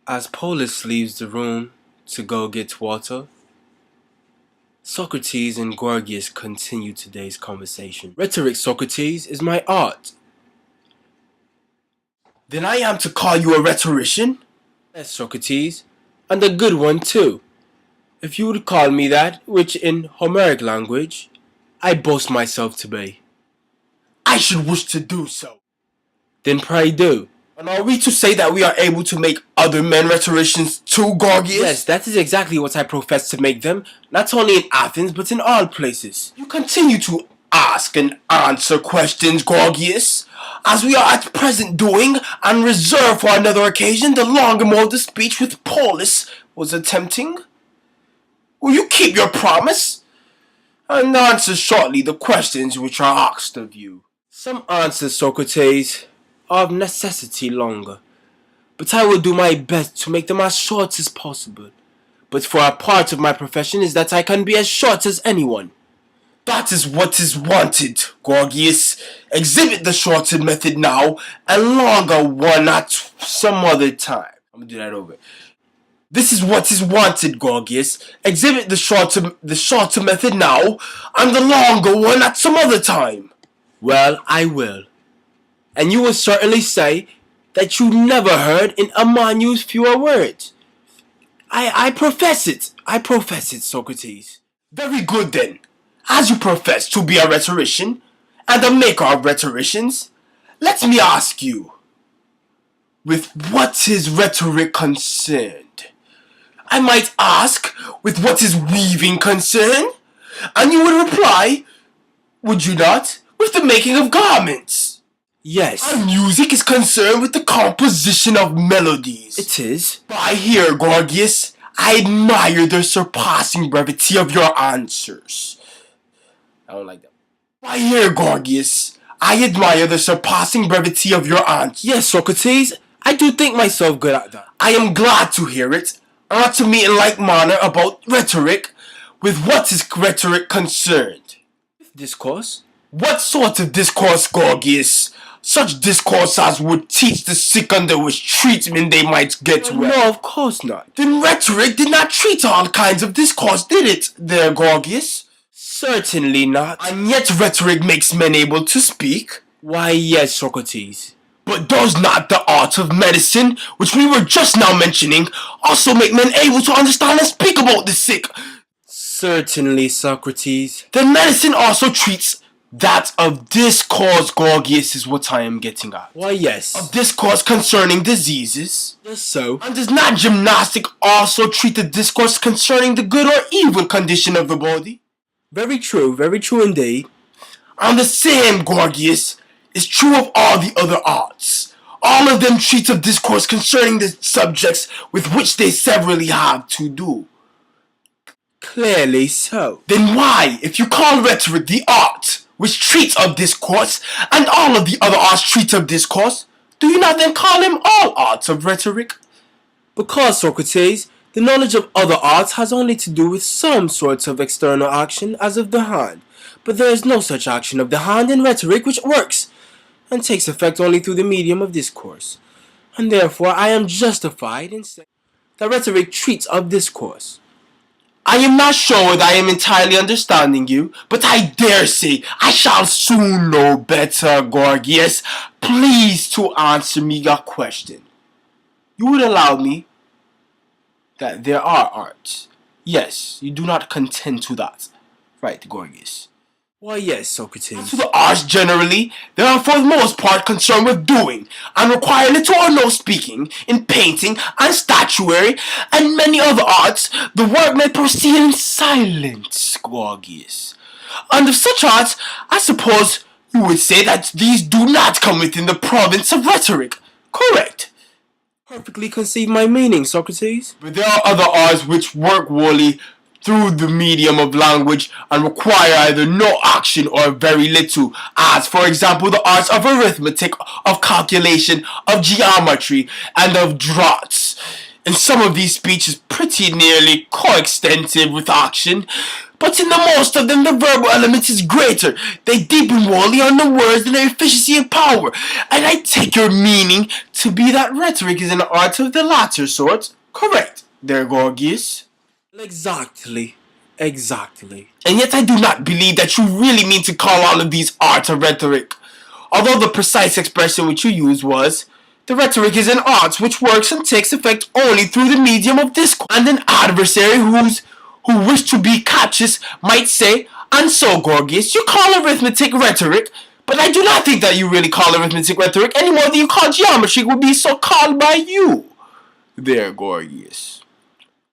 As Polus leaves the room to go get water, Socrates and Gorgias continue today's conversation. Rhetoric, Socrates, is my art. Then I am to call you a rhetorician? Yes, Socrates, and a good one too. If you would call me that, which in Homeric language, I boast myself to be. I should wish to do so. Then pray do. And are we to say that we are able to make other men rhetoricians too, Gorgias? Yes, that is exactly what I profess to make them, not only in Athens, but in all places. You continue to ask and answer questions, Gorgias, as we are at present doing, and reserve for another occasion the longer mode of speech which Polus was attempting. Will you keep your promise? And answer shortly the questions which are asked of you. Some answers, Socrates, are of necessity longer, but I will do my best to make them as short as possible. But for a part of my profession is that I can be as short as anyone. That is what is wanted, Gorgias. Exhibit the shortened method now, and longer one at some other time. I'm gonna do that over. This is what is wanted, Gorgias. Exhibit the shorter method now, and the longer one at some other time. Well, I will. And you will certainly say that you never heard in a man use fewer words. I profess it. I profess it, Socrates. Very good then. As you profess to be a rhetorician, and a maker of rhetoricians, let me ask you, with what is rhetoric concerned? I might ask, with what is weaving concerned? And you would reply, would you not, with the making of garments? Yes. And music is concerned with the composition of melodies. It is. By here, Gorgias, I admire the surpassing brevity of your answers. I don't like that. By here, Gorgias, I admire the surpassing brevity of your answers. Yes, Socrates, I do think myself good at that. I am glad to hear it. I ought to meet in like manner about rhetoric. With what is rhetoric concerned? Discourse? What sort of discourse, Gorgias? Such discourse as would teach the sick under which treatment they might get well. No, of course not. Then rhetoric did not treat all kinds of discourse, did it, there, Gorgias? Certainly not. And yet rhetoric makes men able to speak. Why, yes, Socrates. But does not the art of medicine, which we were just now mentioning, also make men able to understand and speak about the sick? Certainly, Socrates. Then medicine also treats that of discourse, Gorgias, is what I am getting at. Why, yes. Of discourse concerning diseases. Just so. And does not gymnastic also treat the discourse concerning the good or evil condition of the body? Very true indeed. And the same, Gorgias, is true of all the other arts. All of them treat of discourse concerning the subjects with which they severally have to do. Clearly so. Then why, if you call rhetoric the art which treats of discourse, and all of the other arts treat of discourse, do you not then call them all arts of rhetoric? Because, Socrates, the knowledge of other arts has only to do with some sorts of external action as of the hand, but there is no such action of the hand in rhetoric which works, and takes effect only through the medium of discourse. And therefore I am justified in saying that rhetoric treats of discourse. I am not sure whether I am entirely understanding you, but I dare say I shall soon know better, Gorgias. Please to answer me your question. You would allow me that there are arts. Yes, you do not contend to that. Right, Gorgias? Why, yes, Socrates. As to the arts generally, they are for the most part concerned with doing, and require little or no speaking. In painting and statuary and many other arts, the work may proceed in silence, Gorgias. And of such arts, I suppose you would say that these do not come within the province of rhetoric, correct? Perfectly conceive my meaning, Socrates. But there are other arts which work wholly through the medium of language and require either no action or very little, as for example the arts of arithmetic, of calculation, of geometry, and of draughts. And some of these speeches pretty nearly coextensive with action, But in the most of them, the verbal element is greater. They deepen wholly on the words and their efficiency and power. And I take your meaning to be that rhetoric is an art of the latter sort. Correct, there, Gorgias. Exactly. Exactly. And yet I do not believe that you really mean to call all of these art of rhetoric. Although the precise expression which you used was, the rhetoric is an art which works and takes effect only through the medium of discourse. And an adversary who wished to be captious might say, and so, Gorgias, you call arithmetic rhetoric, but I do not think that you really call arithmetic rhetoric any more than you call geometry would be so called by you. There, Gorgias.